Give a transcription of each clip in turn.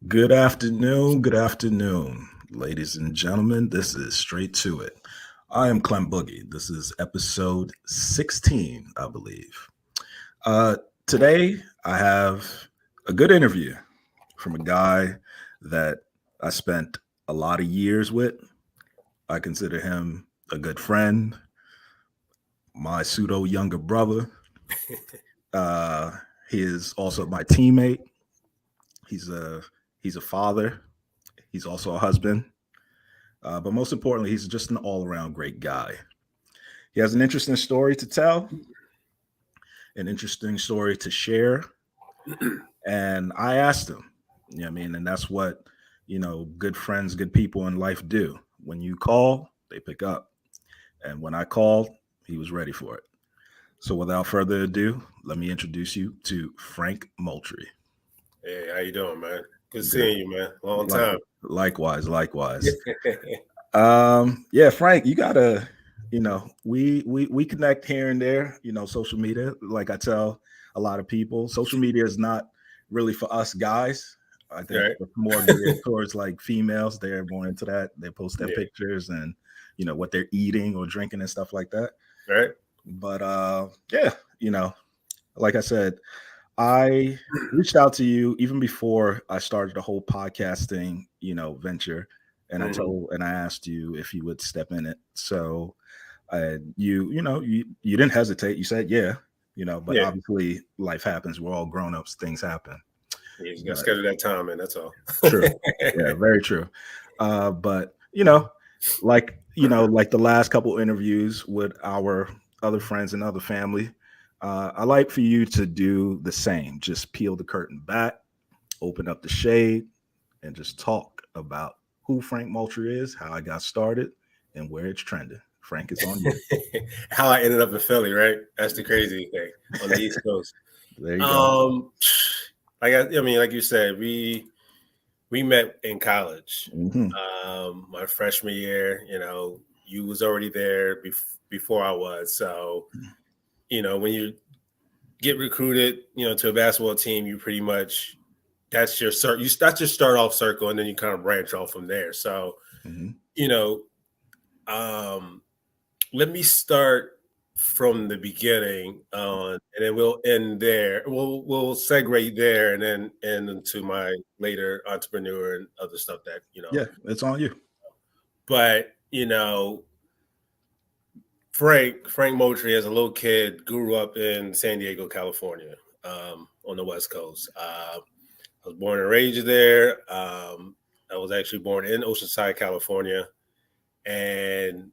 Good afternoon, ladies and gentlemen. This is Straight to It. I am Clem Boogie. This is episode 16, I believe. Uh, Today, I have a good interview from a guy that I spent a lot of years with. I consider him a good friend, my pseudo younger brother. Uh, he is also my teammate. He's a he's a father. He's also a husband. But most importantly, he's just an all around great guy. He has an interesting story to tell, an interesting story to share. And I asked him, and that's what, good friends, good people in life do. When you call, they pick up. And when I called, he was ready for it. So without further ado, let me introduce you to Frank Moultrie. Hey, how you doing, man? Good Good. seeing you, man. Long Like, time. likewise. Yeah, Frank, you gotta, we connect here and there, social media. Like I tell a lot of people, social media is not really for us guys. I think Right. it's more geared towards like females. They're more into that. They post their Yeah. pictures and what they're eating or drinking and stuff like that. Right. But yeah, like I said, I reached out to you even before I started the whole podcasting, venture, and I asked you if you would step in it. So you didn't hesitate. You said yeah, but Yeah. obviously life happens. We're all grown ups. Things happen. You just got to But schedule that time, man. That's all. true, yeah, very true. But like the last couple interviews with our other friends and other family, I like for you to do the same. Just peel the curtain back, open up the shade, and just talk about who Frank Moultrie is, how I got started, and where it's trending. Frank, it's on you. How I ended up in Philly, right? That's the crazy thing on the East Coast. There you go. Like you said, we met in college. Hmm. My freshman year, you was already there before I was. So, when you get recruited, to a basketball team, you pretty much that's your that's your start off circle, and then you kind of branch off from there. So, Hmm. you know, um, let me start from the beginning on, and then we'll end there. We'll segue there, and then end into my later entrepreneur and other stuff that. Yeah, it's on you. But Frank Moultrie, as a little kid, grew up in San Diego, California, on the West Coast. I was born and raised there. I was actually born in Oceanside, California. And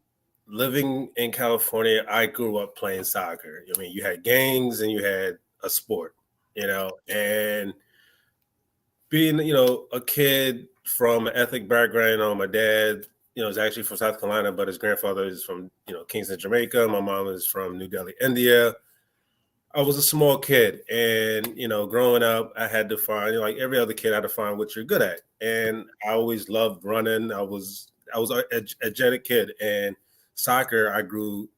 living in California, I grew up playing soccer. I mean, you had games and you had a sport, and being, a kid from an ethnic background, my dad, is actually from South Carolina, but his grandfather is from, Kingston, Jamaica. My mom is from New Delhi, India. I was a small kid, and growing up, I had to find, like every other kid, I had to find what you're good at. And I always loved running. I was an energetic kid, and soccer.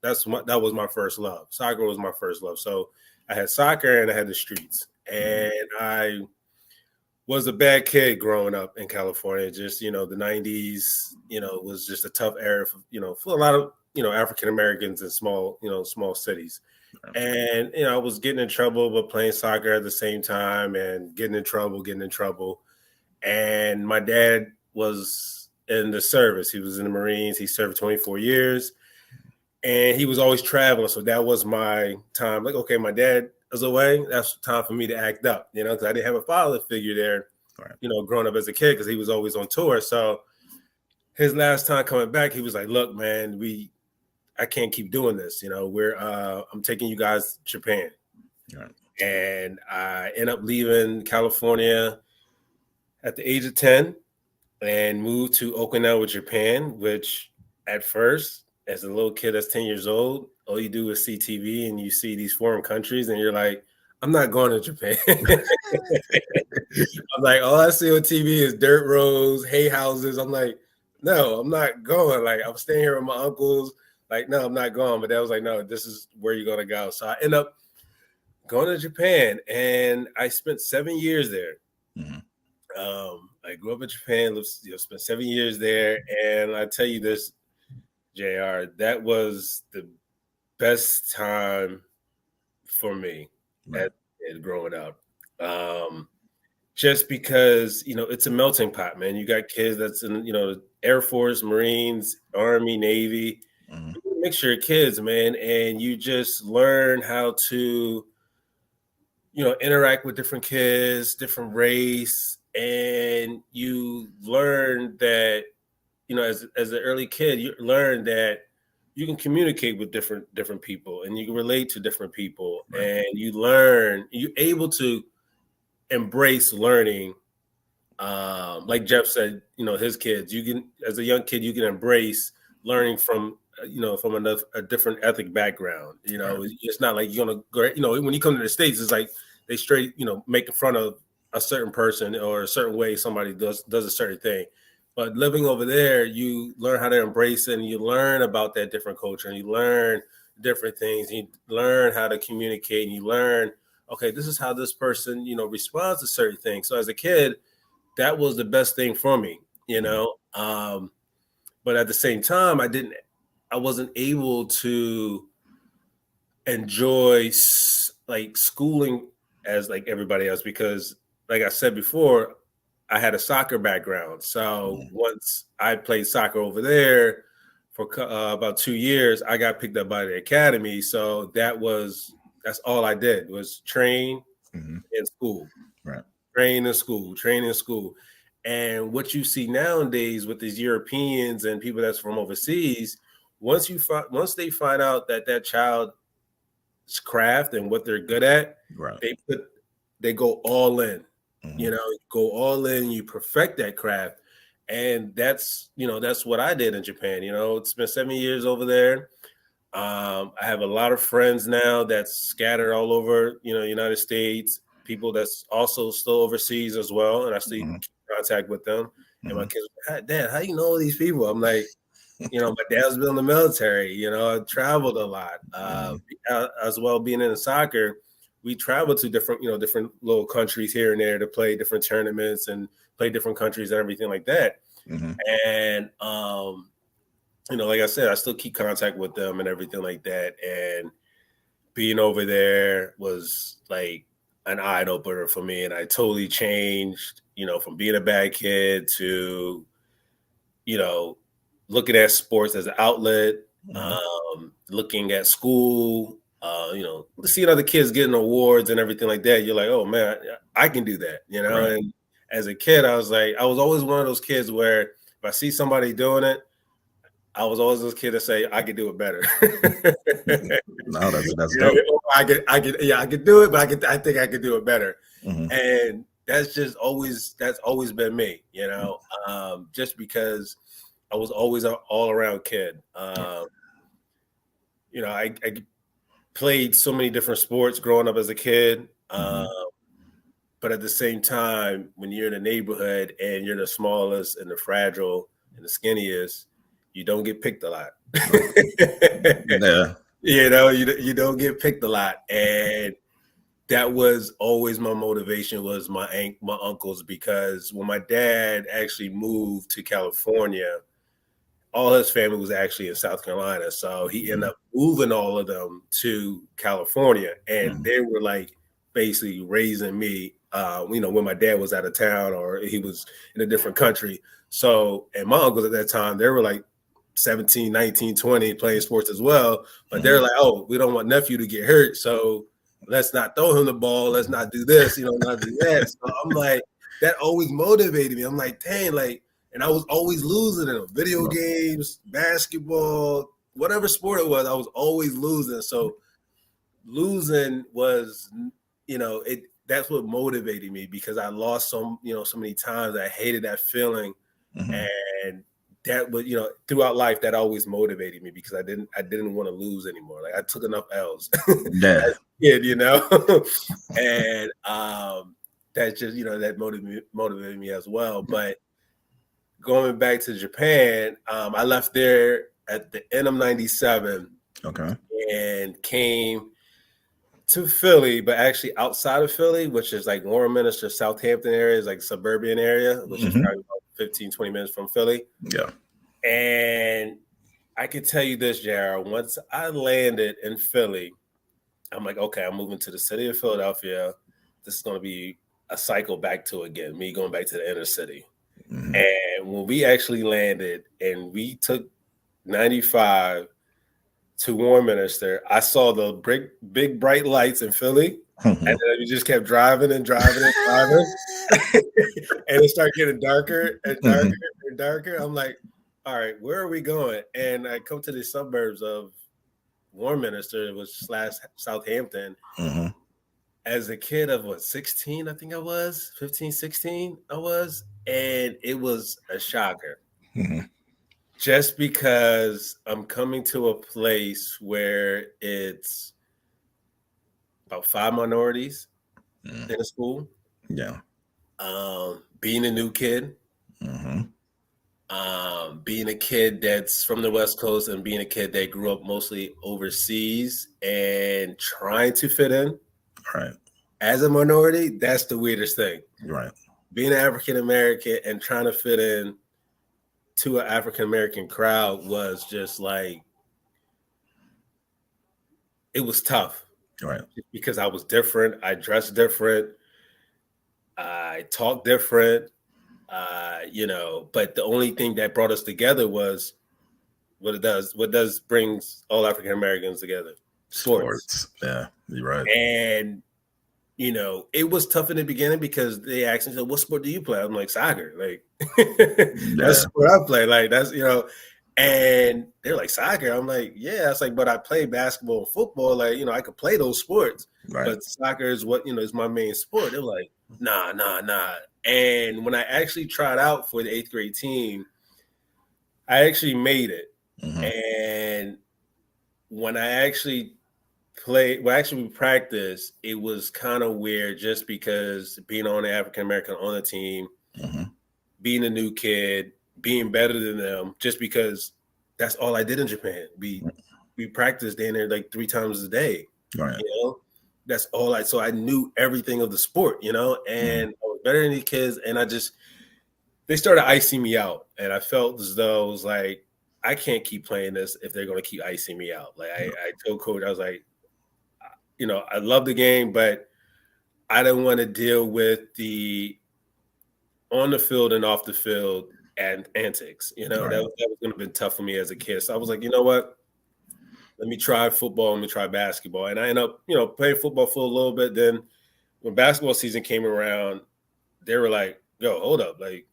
That was my first love. Soccer was my first love. So I had soccer, and I had the streets, and I was a bad kid growing up in California. Just the '90s, was just a tough era for for a lot of African Americans in small cities. And I was getting in trouble, but playing soccer at the same time, and getting in trouble. And my dad was in the service. He was in the Marines. He served 24 years, and he was always traveling. So that was my time. Like, okay, my dad is away. That's time for me to act up, because I didn't have a father figure there, Right. growing up as a kid, because he was always on tour. So his last time coming back, he was like, "Look, man, I can't keep doing this. I'm taking you guys to Japan." Right. And I end up leaving California at the age of 10 and moved to Okinawa, Japan, which at first, as a little kid that's 10 years old, all you do is see TV and you see these foreign countries and you're like, I'm not going to Japan. I'm like, all I see on TV is dirt roads, hay houses. I'm like, no, I'm not going. Like, I'm staying here with my uncles. Like, no, I'm not going. But that was like, no, this is where you're going to go. So I end up going to Japan, and I spent 7 years there. Mm-hmm. I grew up in Japan, spent 7 years there, and I tell you this, JR, that was the best time for me Right. as growing up. Just because, it's a melting pot, man. You got kids that's in, Air Force, Marines, Army, Navy, Mm-hmm. mixture of kids, man, and you just learn how to, interact with different kids, different race, and you learn that, as an early kid, you learn that you can communicate with different people, and you can relate to different people, Right. and you're able to embrace learning. Like Jeff said, his kids, you can, as a young kid, you can embrace learning from, from a different ethnic background. Right. It's not like you're going to, when you come to the States, it's like they straight, making fun of a certain person or a certain way somebody does a certain thing. But living over there, you learn how to embrace it, and you learn about that different culture, and you learn different things. And you learn how to communicate, and you learn, okay, this is how this person, responds to certain things. So as a kid, that was the best thing for me, but at the same time, I wasn't able to enjoy like schooling as like everybody else, because like I said before, I had a soccer background. So Mm-hmm. once I played soccer over there for about 2 years, I got picked up by the academy. So that's all I did was train Mm-hmm. in school. Right. Train in school. And what you see nowadays with these Europeans and people that's from overseas, once they find out that child's craft and what they're good at, Right. they go all in. Mm-hmm. Go all in, you perfect that craft. And that's what I did in Japan. It's been 7 years over there. I have a lot of friends now that's scattered all over, United States, people that's also still overseas as well. And I still keep contact with them. And my Mm-hmm. kids are like, Dad, how you know all these people? I'm like, my dad's been in the military, I traveled a lot. Mm-hmm. As well, being in soccer, we traveled to different little countries here and there to play different tournaments and play different countries and everything like that. Mm-hmm. And like I said, I still keep contact with them and everything like that. And being over there was like an eye opener for me. And I totally changed, from being a bad kid to, looking at sports as an outlet, Mm-hmm. looking at school, seeing other kids getting awards and everything like that. You're like, oh man, I can do that, Right. And as a kid, I was always one of those kids where if I see somebody doing it, I was always this kid to say I could do it better. No, that's dope. I could do it, but I think I could do it better. Mm-hmm. And that's always been me, just because I was always an all around kid. I played so many different sports growing up as a kid. Mm-hmm. But at the same time, when you're in a neighborhood and you're the smallest and the fragile and the skinniest, you don't get picked a lot. Yeah. You don't get picked a lot. And that was always my motivation, was my uncles, because when my dad actually moved to California, all his family was actually in South Carolina. So he ended up moving all of them to California, and Mm-hmm. they were like basically raising me, when my dad was out of town or he was in a different country. So, and my uncles at that time, they were like 17, 19, 20 playing sports as well. But Mm-hmm. they're like, oh, we don't want nephew to get hurt. So let's not throw him the ball. Let's not do this, not do that. So I'm like, that always motivated me. I'm like, dang, like, and I was always losing in them. Video Right. games, basketball, whatever sport it was, I was always losing. So losing was, that's what motivated me, because I lost so many times. I hated that feeling. Mm-hmm. And that was, throughout life, that always motivated me, because I didn't want to lose anymore. Like I took enough L's as Yeah. a kid, and that just, that motivated me as well. But going back to Japan, I left there at the end of '97 Okay. and came to Philly, but actually outside of Philly, which is like Warminster, Southampton area, is like suburban area, which is probably about 15, 20 minutes from Philly. Yeah. And I can tell you this, Jared, once I landed in Philly, I'm like, okay, I'm moving to the city of Philadelphia. This is going to be a cycle back to again, me going back to the inner city. Mm-hmm. And when we actually landed and we took 95 to Warminster, I saw the big bright lights in Philly. And then we just kept driving and driving and driving. And it started getting darker and darker and darker. I'm like, all right, where are we going? And I come to the suburbs of Warminster, which / Southampton. Mm-hmm. As a kid of 16, I think I was 15, 16, I was, and it was a shocker. Mm-hmm. Just because I'm coming to a place where it's about 5 minorities in a school. Yeah. Being a new kid. Mm-hmm. Being a kid that's from the West Coast and being a kid that grew up mostly overseas and trying to fit in. Right. As a minority, that's the weirdest thing. Right. Being an African American and trying to fit in to an African American crowd was just like, it was tough. Right. Because I was different. I dressed different. I talked different. But the only thing that brought us together was what does brings all African Americans together? Sports. Yeah, you're right. And it was tough in the beginning because they asked me, "What sport do you play?" I'm like, "Soccer." Like, that's what I play. Like, that's and they're like, "Soccer." I'm like, "Yeah." It's like, but I play basketball and football. Like, I could play those sports, but soccer is what is my main sport. They're like, nah. And when I actually tried out for the 8th grade team, I actually made it. Mm-hmm. And when I actually we practiced, it was kind of weird just because being on the African American on the team, being a new kid, being better than them, just because that's all I did in Japan. We practiced in there like 3 times a day. Right. That's all so I knew everything of the sport, and I was better than these kids. And they started icing me out. And I felt as though it was like, I can't keep playing this if they're going to keep icing me out. Like I told coach, I was like, I love the game, but I didn't want to deal with the on the field and off the field and antics. That was going to be tough for me as a kid. So I was like, you know what? Let me try football. Let me try basketball. And I ended up, playing football for a little bit. Then when basketball season came around, they were like, yo, hold up. Like,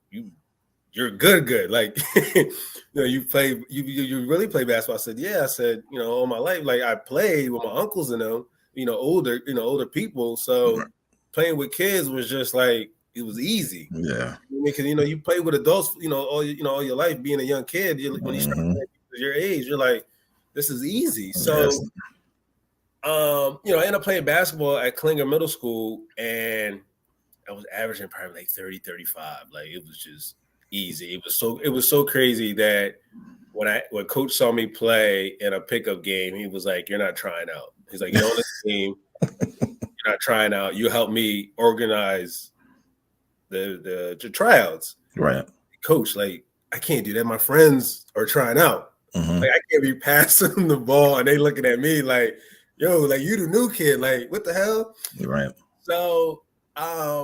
you're good. Like, you really play basketball. I said, yeah. I said, all my life, like I played with my uncles and them, older people. So playing with kids was just like, it was easy. Yeah. Because, you play with adults, all your life being a young kid, when you start playing at your age, you're like, this is easy. So, I ended up playing basketball at Klinger Middle School, and I was averaging probably like 30, 35. Like, it was just easy. It was so crazy that when coach saw me play in a pickup game, he was like, "You're not trying out." He's like, "You're on this team. You're not trying out. You help me organize the tryouts." Right. Coach, like, I can't do that. My friends are trying out. Like, I can't be passing the ball and they looking at me like, yo, like, you the new kid. Like, what the hell? You're right. So, I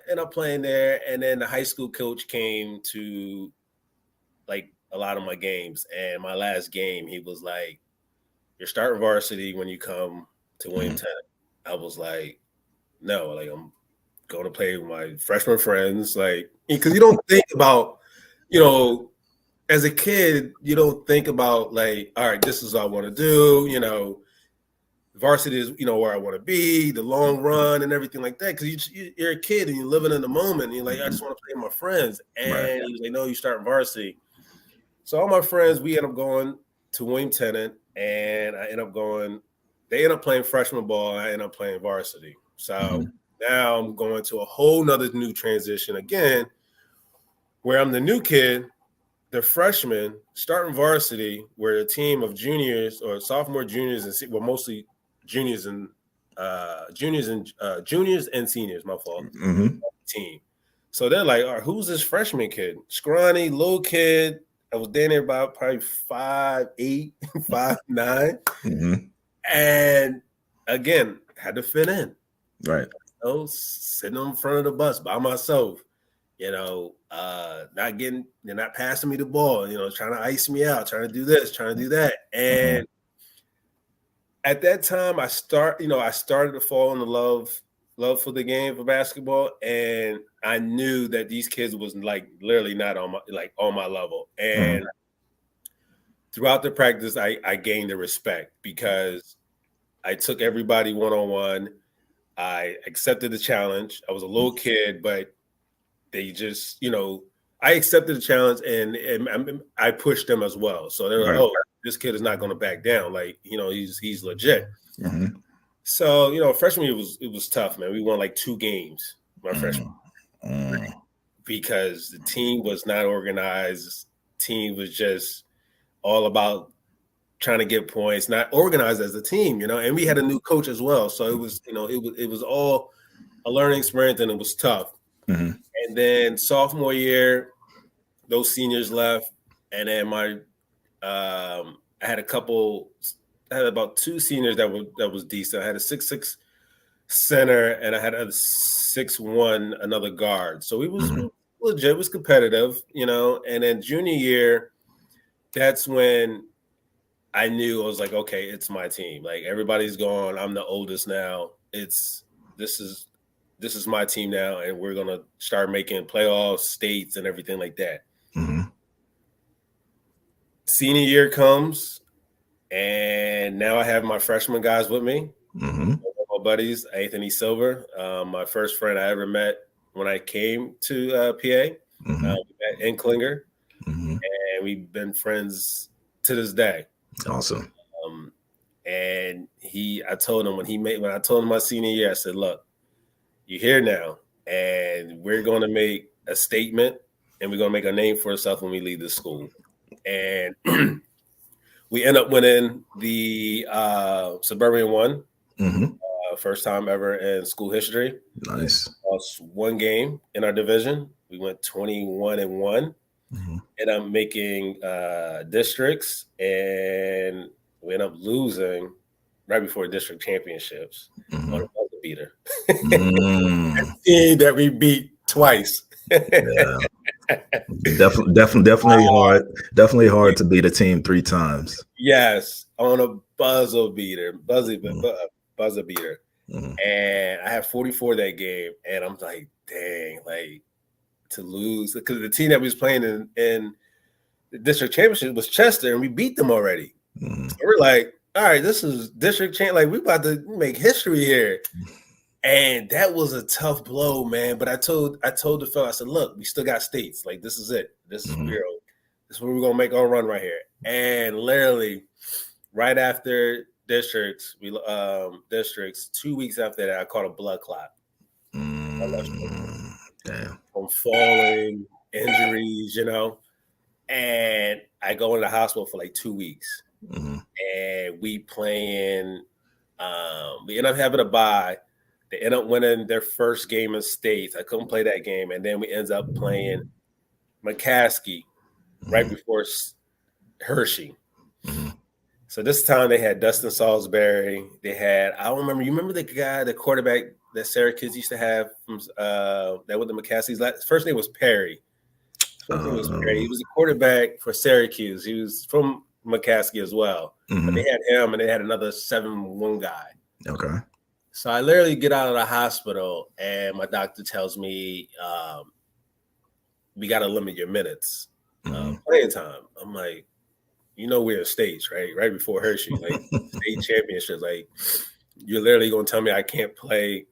ended up playing there. And then the high school coach came to, like, a lot of my games. And my last game, he was like, you're starting varsity when you come to Wilmington. I was like, no, like, I'm going to play with my freshman friends. Like, because you don't think about, as a kid, you don't think about like, all right, this is what I want to do. Varsity is, where I want to be, the long run and everything like that. Because you're a kid and you're living in the moment. And you're like, I just want to play with my friends. And he was like, no, you start varsity. So all my friends, we end up going to William Tennant, and they end up playing freshman ball. I end up playing varsity. So now I'm going to a whole nother new transition again, where I'm the new kid, the freshman starting varsity, where a team of juniors or sophomore juniors, and mostly juniors and juniors and seniors. My fault. Mm-hmm. Team. So they're like, all right, who's this freshman kid? Scrawny little kid. I was down there about probably 5'8", 5'9", Mm-hmm. and again had to fit in. Right. Sitting in front of the bus by myself. They're not passing me the ball, trying to ice me out, trying to do this, trying to do that. And at that time I started to fall in love for the game for basketball. And I knew that these kids was like literally not on my level. And throughout the practice, I gained the respect because I took everybody one-on-one. I accepted the challenge. I was a little kid, but they just, I accepted the challenge and I pushed them as well. So they were like, oh, this kid is not going to back down. Like, he's legit. Mm-hmm. So, freshman year it was tough, man. We won like 2 games my freshman year because the team was not organized. Team was just all about trying to get points, not organized as a team, and we had a new coach as well. So it was, it was all a learning experience and it was tough. Mm-hmm. And then sophomore year, those seniors left, and then I had about 2 seniors that was decent. I had a 6'6" center, and I had a 6'1" another guard. So it was legit, it was competitive, And then junior year, that's when I knew I was like, okay, it's my team. Like everybody's gone. I'm the oldest now. This is my team now, and we're gonna start making playoffs, states, and everything like that. Mm-hmm. Senior year comes, and now I have my freshman guys with me. Mm-hmm. My buddies, Anthony Silver, my first friend I ever met when I came to PA. We met in Klinger, and we've been friends to this day. Awesome. And I told him when I told him my senior year, I said, look, you're here now, and we're going to make a statement, and we're going to make a name for ourselves when we leave the school. And we end up winning the Suburban 1, first time ever in school history. Nice. Lost 1 game in our division. We went 21-1. And I'm making districts, and we end up losing right before district championships on a buzzer beater. Team that we beat twice. Yeah. Definitely hard. Definitely hard to beat a team 3 times. Yes, on a buzzer beater. And I had 44 that game, and I'm like, dang, like to lose because the team that we was playing in the district championship was Chester, and we beat them already. So we're like, all right, this is district champ. Like we about to make history here. And that was a tough blow, man. But I told the fella, I said, look, we still got states. Like this is it. This is this is where we're gonna make our run right here. And literally, right after districts, 2 weeks after that, I caught a blood clot. Damn. From falling, injuries, and I go in the hospital for like 2 weeks. And we playing, we end up having a bye. They end up winning their first game in states. I couldn't play that game. And then we ends up playing McCaskey right before Hershey. So this time they had Dustin Salisbury. They had, I don't remember. You remember the quarterback that Syracuse used to have from that with the McCaskey's? First name was Perry. He was a quarterback for Syracuse. He was from McCaskey as well. But they had him, and they had another 7'1" guy. Okay. So I literally get out of the hospital, and my doctor tells me, we got to limit your minutes, playing time. I'm like, we're in states, right? Right before Hershey, like state championships. Like, you're literally going to tell me I can't play.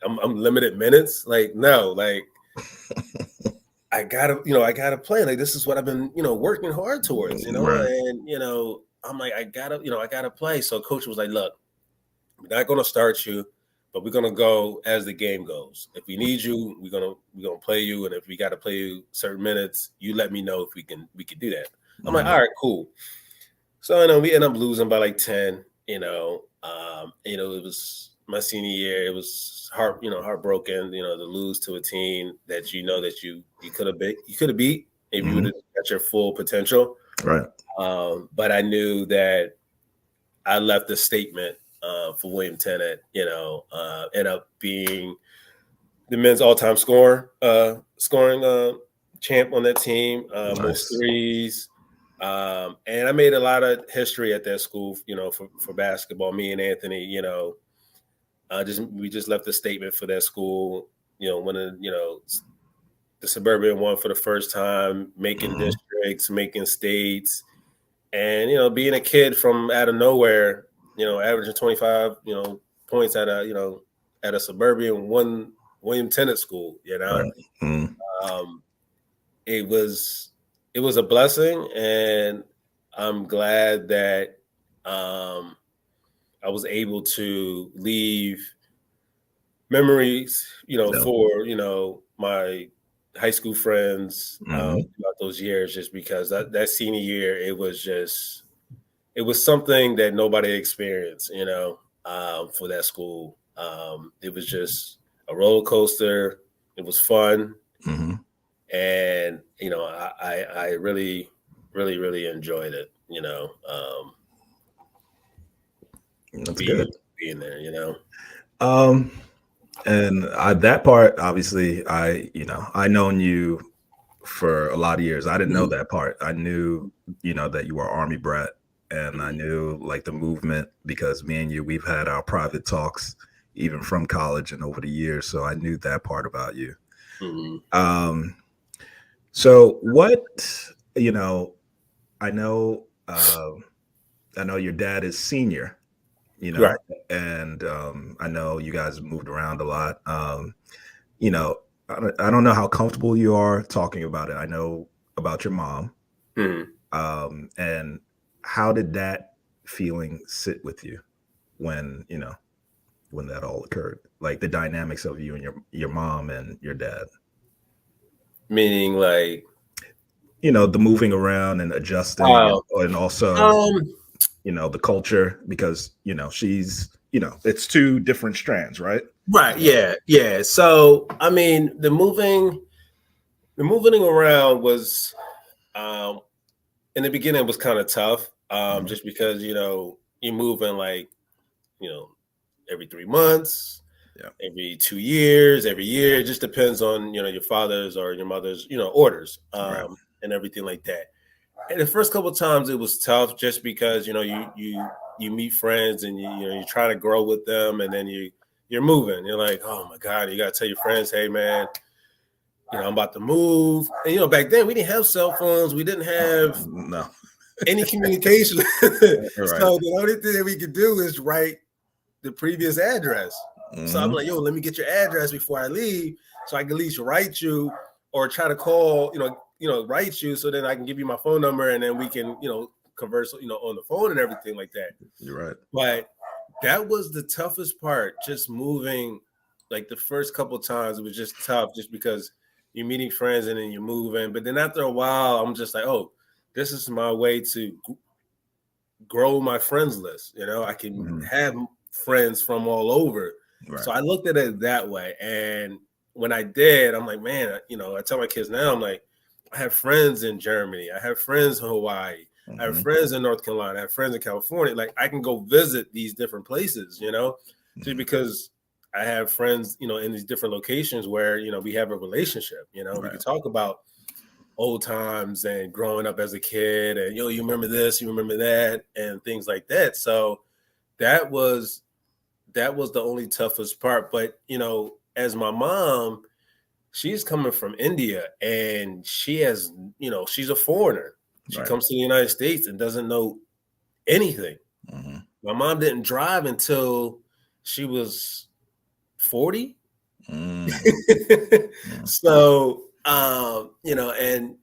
I'm limited minutes. Like, no, like I gotta play. Like, this is what I've been, working hard towards, Right. and, I'm like, I gotta play. So coach was like, look, we're not going to start you, but we're going to go as the game goes. If we need you, we're going to play you. And if we got to play you certain minutes, you let me know if we can do that. I'm like, all right, cool. So, we end up losing by like 10, it was my senior year. It was heartbroken, to lose to a team that that you could have beat if you would have got your full potential. Right. But I knew that I left a statement for William Tennant. End up being the men's all-time scoring champ on that team, most Nice. threes. And I made a lot of history at that school, for basketball. Me and Anthony, we just left a statement for that school, winning, the Suburban won for the first time, making districts, making states, and, being a kid from out of nowhere, averaging 25, points at a Suburban one William Tennant school, Right. It was a blessing, and I'm glad that I was able to leave memories, for my high school friends throughout those years. Just because that senior year, it was something that nobody experienced, for that school. It was just a roller coaster. It was fun. And I really, really, really enjoyed it. That's good. Being there. And that part, obviously, I known you for a lot of years. I didn't know that part. I knew, that you were Army brat, and I knew like the movement because me and you, we've had our private talks even from college and over the years. So I knew that part about you. So what, I know your dad is senior, Right. and I know you guys moved around a lot. I don't know how comfortable you are talking about it. I know about your mom. And how did that feeling sit with you when that all occurred? Like the dynamics of you and your mom and your dad. Meaning like, the moving around and adjusting, and also the culture, because she's it's two different strands, right? Right. Yeah. So I mean, the moving around was in the beginning was kind of tough, just because you're moving like every 3 months, every 2 years, every year. It just depends on your father's or your mother's orders, and everything like that. And the first couple of times it was tough, just because you meet friends and you're trying to grow with them, and then you're moving. You're like, oh my God, you gotta tell your friends, hey man, I'm about to move. And back then we didn't have cell phones, we didn't have any communication. So the only thing that we could do is write the previous address. So I'm like, yo, let me get your address before I leave, so I can at least write you, or try to call, write you, so then I can give you my phone number, and then we can, converse, on the phone and everything like that. You're right. But that was the toughest part, just moving. Like the first couple of times, it was just tough, just because you're meeting friends and then you're moving. But then after a while, I'm just like, oh, this is my way to grow my friends list. I can have friends from all over. Right. So I looked at it that way. And when I did, I'm like, man, I tell my kids now, I'm like, I have friends in Germany. I have friends in Hawaii. I have friends in North Carolina. I have friends in California. Like, I can go visit these different places, just because I have friends, in these different locations where, we have a relationship, we can talk about old times and growing up as a kid, and, you remember this, you remember that, and things like that. So that was the only toughest part. But, as my mom, she's coming from India, and she has, she's a foreigner. She comes to the United States and doesn't know anything. My mom didn't drive until she was 40. So, and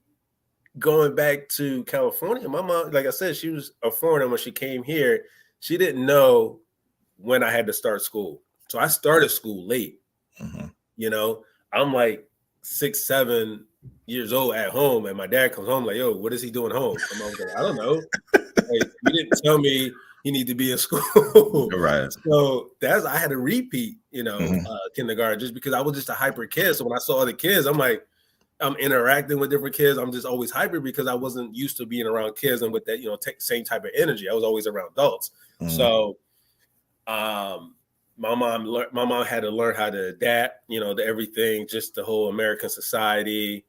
going back to California, my mom, like I said, she was a foreigner when she came here. She didn't know when I had to start school. So I started school late. I'm like 6, 7 years old at home, and my dad comes home like, yo, what is he doing home? I'm like, I don't know. Like, you didn't tell me, he need to be in school. Right. So I had to repeat, Mhm. kindergarten just because I was just a hyper kid. So when I saw other kids, I'm like, I'm interacting with different kids. I'm just always hyper because I wasn't used to being around kids and with that, same type of energy. I was always around adults. Mhm. So, my mom had to learn how to adapt, to everything, just the whole American society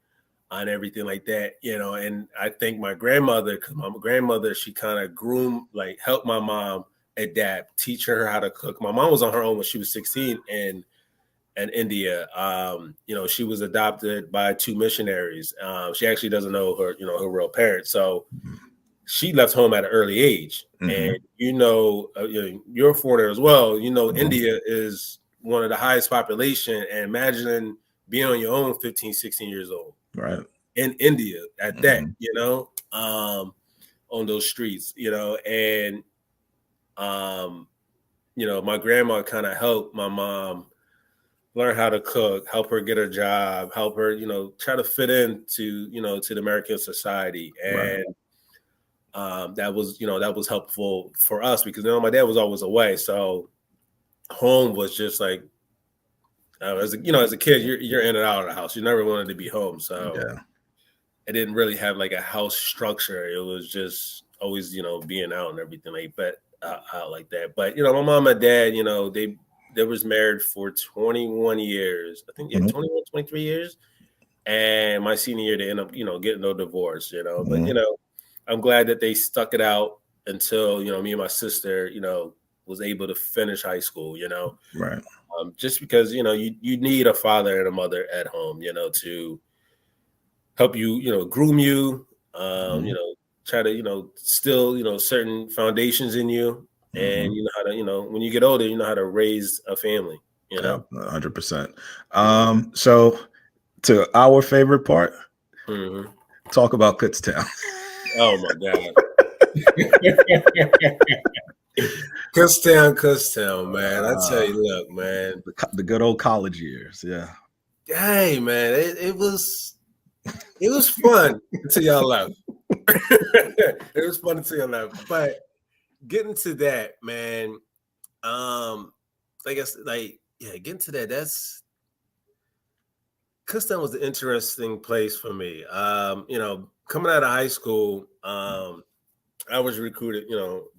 and everything like that, and I think my grandmother, because my grandmother, she kind of helped my mom adapt, teach her how to cook. My mom was on her own when she was 16 in India. She was adopted by two missionaries. She actually doesn't know her real parents. So she left home at an early age. And, Mhm. you're a foreigner as well. Mhm. India is one of the highest population. And imagining being on your own 15, 16 years old Right. in India at that, Mhm. on those streets, and, my grandma kind of helped my mom learn how to cook, help her get a job, help her, try to fit into, to the American society. Right. And that was helpful for us because my dad was always away. So home was just like, as a kid, you're in and out of the house. You never wanted to be home. So Yeah. it didn't really have like a house structure. It was just always, being out and everything out like that. But my mom and dad, they was married for 21 years. I think, yeah, Mhm. 21, 23 years. And my senior year, they end up, getting no divorce, But Mhm. I'm glad that they stuck it out until, me and my sister, was able to finish high school, Right. just because, you need a father and a mother at home, to help you, groom you, Mhm. try to, still, certain foundations in you. And Mhm. you know how to, when you get older, you know how to raise a family, Yep. 100%. Yeah. So to our favorite part, Hmm. talk about Kutztown. Oh my God. Kutztown, man. I tell Uh, you, look, man. the good old college years. Yeah. Hey, man, it was fun until y'all left. It was fun until y'all left. But getting to that, man, I guess getting to that, that's Kutztown was an interesting place for me. Coming out of high school, I was recruited,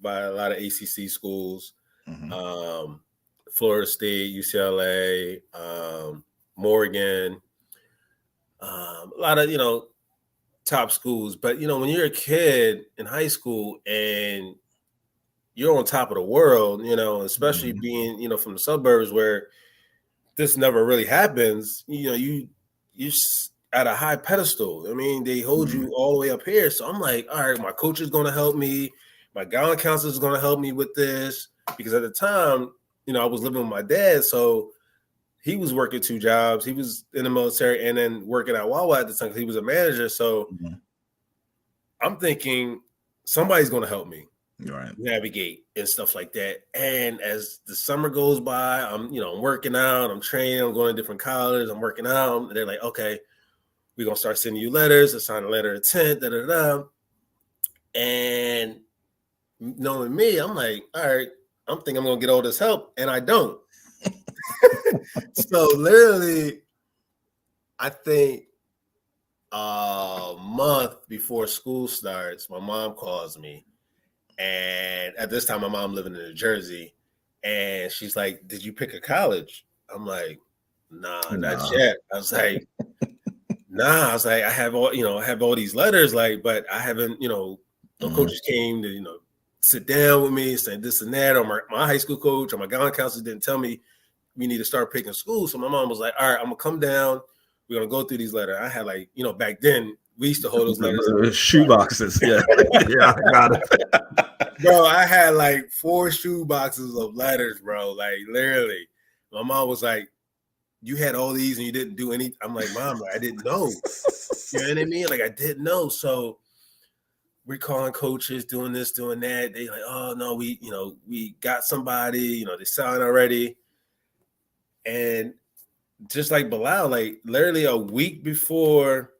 by a lot of ACC schools, Mhm. um, Florida State, UCLA, Morgan, a lot of top schools. But when you're a kid in high school and you're on top of the world, especially Mhm. being from the suburbs where this never really happens, you at a high pedestal. I mean, they hold Mhm. you all the way up here. So I'm like, all right, my coach is going to help me. My guidance counselor is going to help me with this because at the time, I was living with my dad, so he was working two jobs. He was in the military and then working at Wawa at the time because he was a manager. So Mhm. I'm thinking somebody's going to help me Right. navigate and stuff like that. And as the summer goes by, I'm working out, I'm training, I'm going to different colleges, I'm working out. And they're like, okay, we're gonna start sending you letters, assign a letter of intent, da da da. And knowing me, I'm like, all right, I'm thinking I'm gonna get all this help, and I don't. So literally, I think a month before school starts, my mom calls me. And at this time, my mom living in New Jersey. And she's like, did you pick a college? I'm like, nah, not Nah. yet. I was like, nah. I was like, I have all these letters, like, but I haven't, no Mhm. coaches came to, sit down with me, say this and that, or my high school coach or my guidance counselor didn't tell me we need to start picking schools. So my mom was like, all right, I'm gonna come down. We're gonna go through these letters. I had like, back then we used to hold those letters in The shoe boxes. Yeah. Yeah, I got it. bro, I had like 4 shoe boxes of letters, bro. Like literally. My mom was like, you had all these and you didn't do any. I'm like, mom, I didn't know. You know what I mean? Like I didn't know. So we're calling coaches, doing this, doing that. They like, oh no, we got somebody, they signed already. And just like Bilal, like literally a week before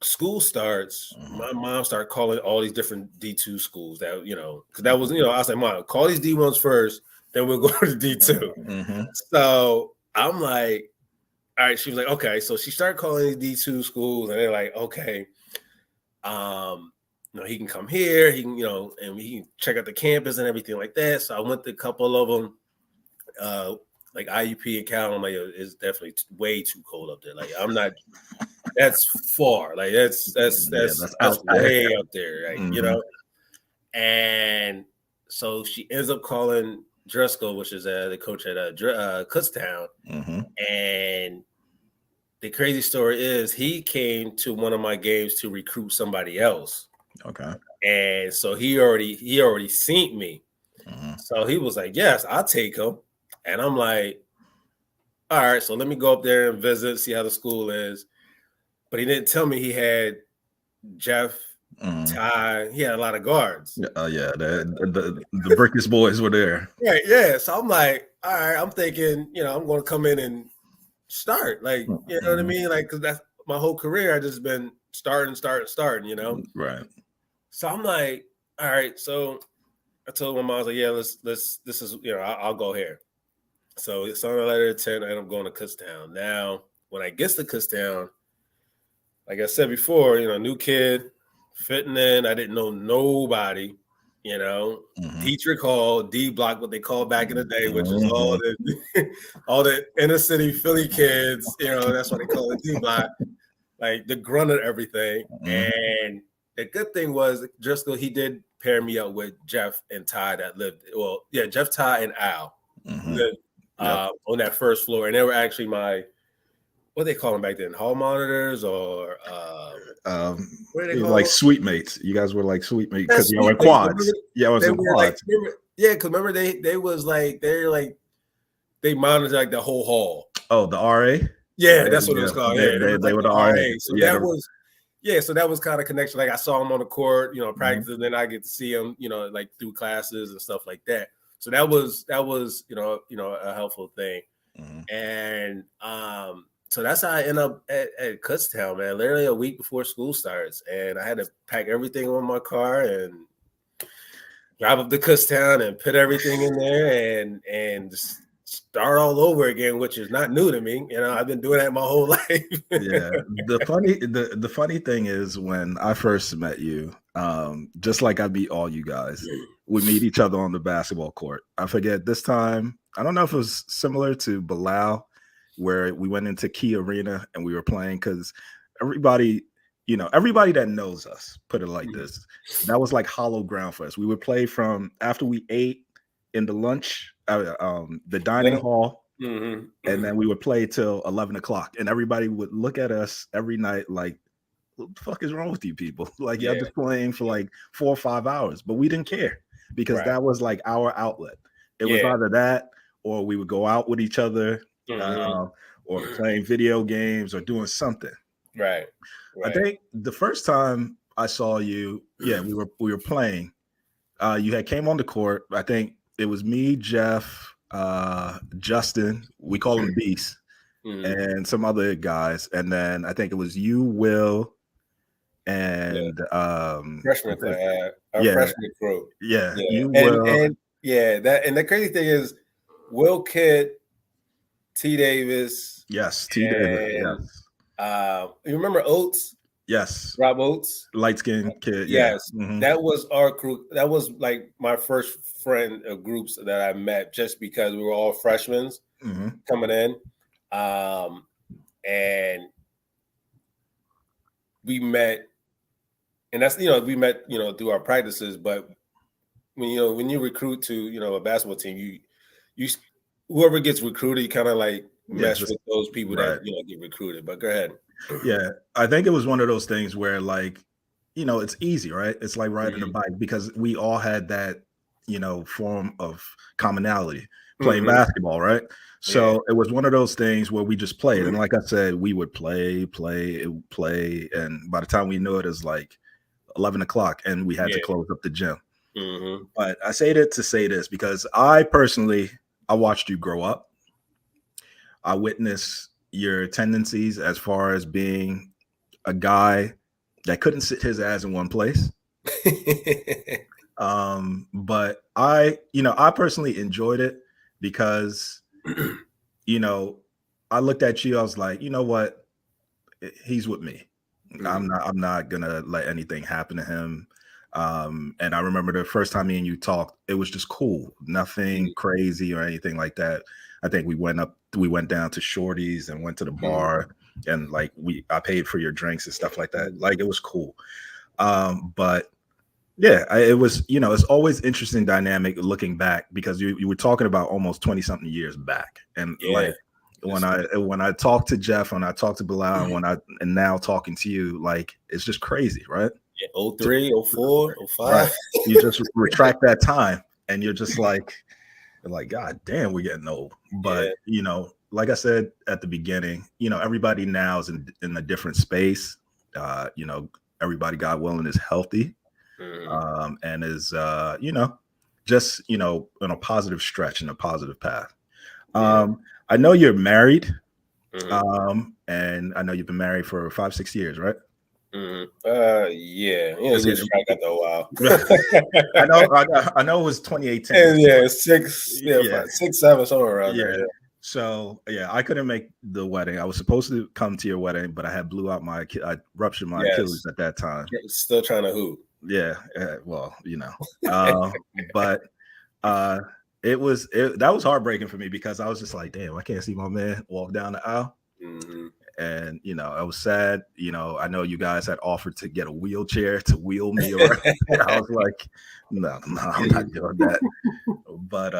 school starts, Mhm. my mom started calling all these different D2 schools that, because that was, I was like, Mom, call these D1s first, then we'll go to D2. Mhm. So I'm like, all right. She was like, okay. So she started calling these D2 schools, and they're like, okay, he can come here, he can, and we can check out the campus and everything like that. So I went to a couple of them, like IUP and Cal. I'm like, it's definitely way too cold up there. Like, I'm not. That's far. Like, that's that's Yeah, that's that's that's out there. way up there. Like, Mhm. And so she ends up calling Driscoll, which is the coach at Kutztown, Mhm. and the crazy story is he came to one of my games to recruit somebody else. Okay. And so he already seen me. Mhm. So he was like, yes, I'll take him. And I'm like, all right, so let me go up there and visit, see how the school is. But he didn't tell me he had Jeff, Mhm. Ty, he had a lot of guards. Yeah, yeah, the Brickies boys were there. Right, yeah. So I'm like, all right, I'm thinking, I'm going to come in and start. Like, you know what I Mhm. mean? Like, because that's my whole career. I just been starting. Right. So I'm like, all right. So I told my mom, I was like, yeah, let's this is, I'll go here. So it's on a letter of 10, and I'm going to Kutztown. Now, when I get to Kutztown, like I said before, new kid, fitting in. I didn't know nobody, you know. Mhm. Dietrich Hall, D Block, what they called back in the day, which is all Mhm. the all the inner city Philly kids, that's what they call it, D Block, like the grunt of everything. Mhm. And the good thing was Driscoll, he did pair me up with Jeff and Ty that lived, Jeff, Ty, and Al Mhm. lived Yep. on that first floor. And they were actually my, what they call them back then, hall monitors, or what do they call Like them? sweet mates. You guys were like sweet mates because That's y'all were sweet in mates. Remember, quads. Yeah, I was they in were like, quads. because remember they was like, they're like, they monitored like the whole hall. Oh, the RA. Yeah, that's what it was called. Yeah, it was They like were the the RA. RA. So Yeah. that was, so that was kind of connection. Like I saw him on the court, Mhm. practice, and then I get to see him, like through classes and stuff like that. So that was a helpful thing. Mhm. And so that's how I end up at Kutztown, man. Literally a week before school starts, and I had to pack everything on my car and drive up to Kutztown and put everything in there and just start all over again, which is not new to me. I've been doing that my whole life. Yeah. The funny thing is when I first met you, just like I meet all you guys, we meet each other on the basketball court. I forget this time. I don't know if it was similar to Bilal, where we went into Key Arena and we were playing because everybody, everybody that knows us, put it like this, that was like hollow ground for us. We would play from after we ate in the lunch, the dining hall, and then we would play till 11 o'clock, and everybody would look at us every night like, what the fuck is wrong with you people? Like, y'all Yeah, just playing for like 4 or 5 hours, but we didn't care because right. that was like our outlet. It was Yeah. either that or we would go out with each other, Mhm. uh, or playing video games or doing something. Right. I Right. think the first time I saw you, yeah, we were playing. You had came on the court. I think it was me, Jeff, Justin. We call him Beast, Mhm. and some other guys. And then I think it was you, Will, Yeah. and I Freshman class, think, our yeah, freshman crew. yeah, Yeah, you, and Will, and yeah, that and the crazy thing is, Will Kidd, T. Davis, yes, T. Davis, and yes, you remember Oates, yes, Rob Oates? light skinned kid, yeah, Yes, hmm, that was our crew. That was like my first friend of groups that I met, just because we were all freshmen hmm, coming in, and we met, and that's we met through our practices. But when you recruit to a basketball team, you whoever gets recruited, you kind of like yeah, mesh just with those people that right. get recruited. But go ahead. Yeah, I think it was one of those things where, like, it's easy, right? It's like riding a Mhm. bike because we all had that, form of commonality, playing Mhm. basketball, right? Yeah. So it was one of those things where we just played. And like I said, we would play. And by the time we knew it, it's like 11 o'clock and we had to Yeah. close up the gym. Mhm. But I say that to say this because I personally, I watched you grow up. I witnessed your tendencies as far as being a guy that couldn't sit his ass in one place. But I personally enjoyed it because, you know, I looked at you, I was like, you know what? He's with me. Mhm. I'm not gonna let anything happen to him. And I remember the first time me and you talked, it was just cool, nothing crazy or anything like that. I think we went down to Shorty's and went to the Mhm. bar, and like I paid for your drinks and stuff like that. Mhm. Like it was cool. But yeah, it was, it's always interesting dynamic looking back because you were talking about almost 20 something years back. And Yeah. like when I talked to Jeff, when I talked to Bilal, and now talking to you, like it's just crazy, right? Yeah, To- 03, 04, right. 05. You just retract that time and you're just like, God damn, we're getting old. But Yeah. like I said at the beginning, everybody now is in a different space. Everybody, God willing, is healthy, Mhm. and is just on a positive stretch and a positive path. Yeah. I know you're married, Mhm. and I know you've been married for 5-6 years, right? Mhm. Yeah. You Is it? lose track after a while. I know it was 2018. And yeah, six, yeah, Yeah, 6, 7, somewhere around there. yeah. Yeah. So yeah, I couldn't make the wedding. I was supposed to come to your wedding, but I ruptured my Achilles Yes. at that time. Still trying to hoop. Yeah, well, but uh, that was heartbreaking for me because I was just like, damn, I can't see my man walk down the aisle, Mhm. and I was sad. I know you guys had offered to get a wheelchair to wheel me around. I was like, no, no, I'm not doing that. But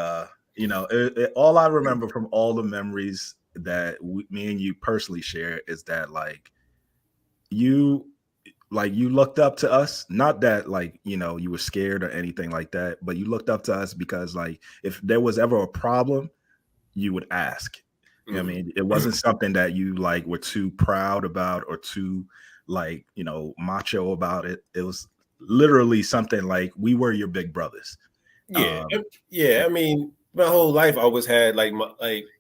all I remember from all the memories that me and you personally share is that you you looked up to us, not that you were scared or anything like that, but you looked up to us because if there was ever a problem, you would ask. I Mhm. mean, it wasn't something that you were too proud about or too macho about it. It was literally something like we were your big brothers. Yeah. um Yeah. I mean, my whole life I always had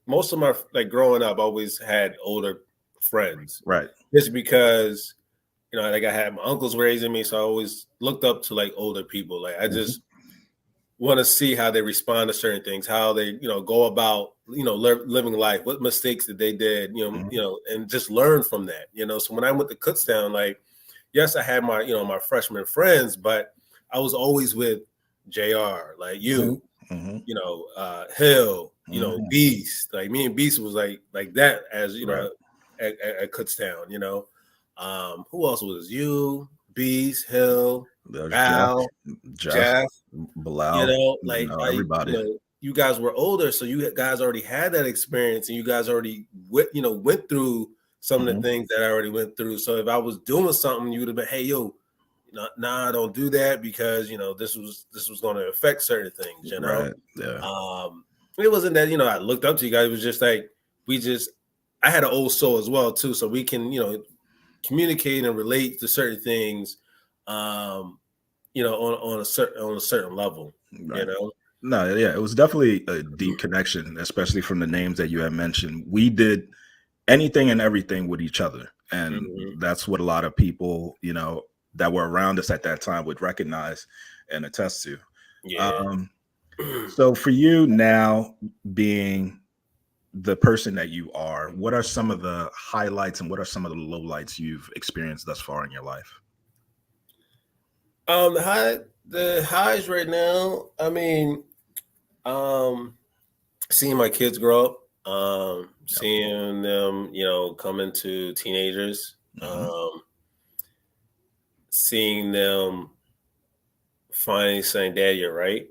most of my growing up, I always had older friends. right. Just because, I had my uncles raising me, so I always looked up to older people. Like I Mhm. just want to see how they respond to certain things, how they, go about, living life, what mistakes that they did, Mhm. and just learn from that. So when I went to Kutztown, yes, I had my, my freshman friends, but I was always with JR, like Mhm. you, Mhm. Hill, Mhm. Beast. Like me and Beast was like that as Right. at Kutztown. Who else was you, Beast, Hill, There's Val, Jeff, Jeff? Bilal, everybody. You guys were older, so you guys already had that experience, and you guys already went through some of the Mhm. things that I already went through. So if I was doing something, you would have been, hey, yo, nah, don't do that because this was going to affect certain things. Right. Yeah. Um, it wasn't that I looked up to you guys. It was just I had an old soul as well too, so we can communicate and relate to certain things. On a certain level. You Right. know. No, yeah, it was definitely a deep connection, especially from the names that you had mentioned. We did anything and everything with each other. And Mhm. that's what a lot of people, that were around us at that time would recognize and attest to. Yeah. Um, so for you now, being the person that you are, what are some of the highlights and what are some of the lowlights you've experienced thus far in your life? The highs right now. I mean, um, seeing my kids grow up, Yep. seeing them, come into teenagers, Hmm. seeing them finally saying, "Dad, you're right."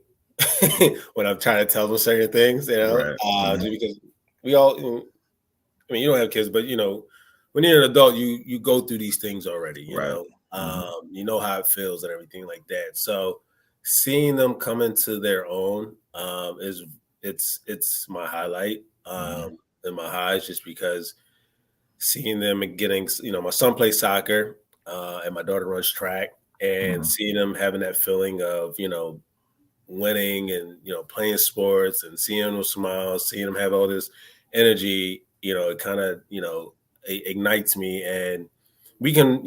When I'm trying to tell them certain things, Right. Hmm. just because we all, I mean, you don't have kids, but when you're an adult, you go through these things already. Right. Hmm. You know how it feels and everything like that. So seeing them come into their own is it's my highlight Hmm. and my highs, just because seeing them and getting, my son plays soccer and my daughter runs track, and Hmm. seeing them having that feeling of winning and playing sports and seeing them smile, seeing them have all this energy, it kind of ignites me. And we can,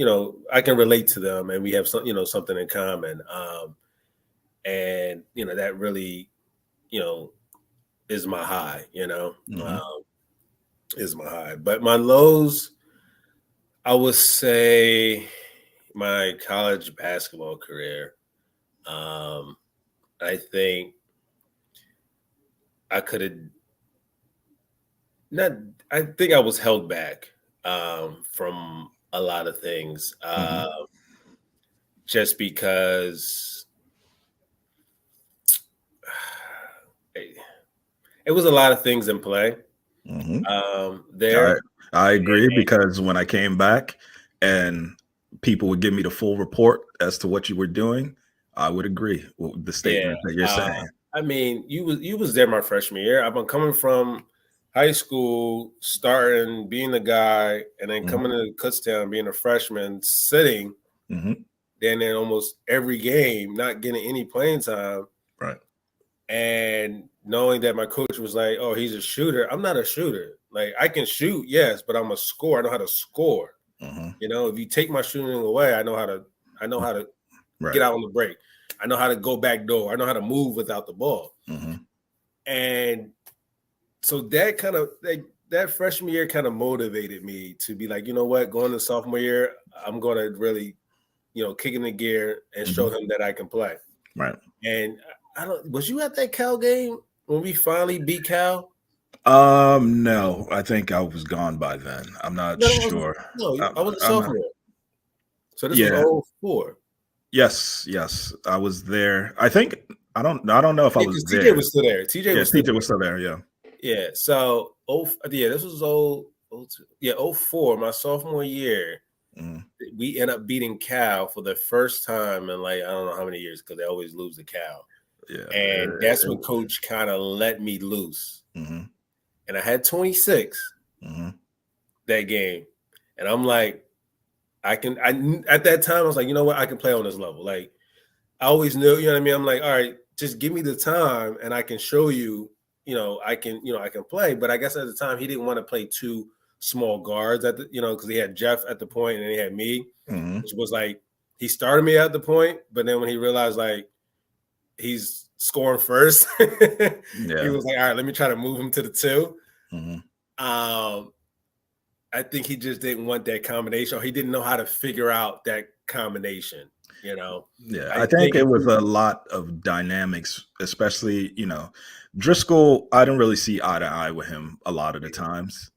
I can relate to them, and we have something in common. And that really, you know, is my high. Hmm. Is my high. But my lows, I would say, my college basketball career. Um, I think I could have not. I think I was held back from a lot of things, Hmm. just because it was a lot of things in play Hmm. I there. I agree because when I came back and people would give me the full report as to what you were doing, I would agree with the Yeah, statement that you're saying. I mean, you was there my freshman year. I've been coming from high school, starting being the guy, and then Hmm. coming to Kutztown being a freshman, sitting Hmm. then in almost every game, not getting any playing time, Right. and knowing that my coach was like, "Oh, he's a shooter." I'm not a shooter. Like I can shoot, yes, but I'm a scorer. I know how to score. Hmm. If you take my shooting away, I know how to. I know how to Right. get out on the break. I know how to go back door. I know how to move without the ball. Hmm. And so that kind of that freshman year kind of motivated me to be like, you know what, going to sophomore year, I'm going to really, kick in the gear and show Hmm. him that I can play. Right. And I don't. Was you at that Cal game when we finally beat Cal? No, I think I was gone by then. I'm not No, that wasn't. sure. No, I was a I'm not. sophomore. So this was Yeah. '04. Yes. Yes. I was there. I think I don't know if I Yeah, was because TJ there. was still there. TJ Yeah. was still TJ was there. still there. Yeah. Yeah. So yeah, this was yeah, '04, my sophomore year. Hmm. We end up beating Cal for the first time in like I don't know how many years because they always lose to Cal. Yeah. And that's when coach kind of let me loose. Hmm. And I had 26 Hmm. that game. And I'm like, I at that time I was like, you know what, I can play on this level. Like I always knew, you know what I mean? I'm like, all right, just give me the time and I can show you, I can play. But I guess at the time he didn't want to play two small guards at the, because he had Jeff at the point and he had me, Hmm. which was like he started me at the point, but then when he realized like he's scoring first, he Yeah. was like, all right, let me try to move him to the two. Hmm. Um, I think he just didn't want that combination, or he didn't know how to figure out that combination. Yeah, I I think think it was a lot of dynamics, especially, Driscoll, I didn't really see eye to eye with him a lot of the times.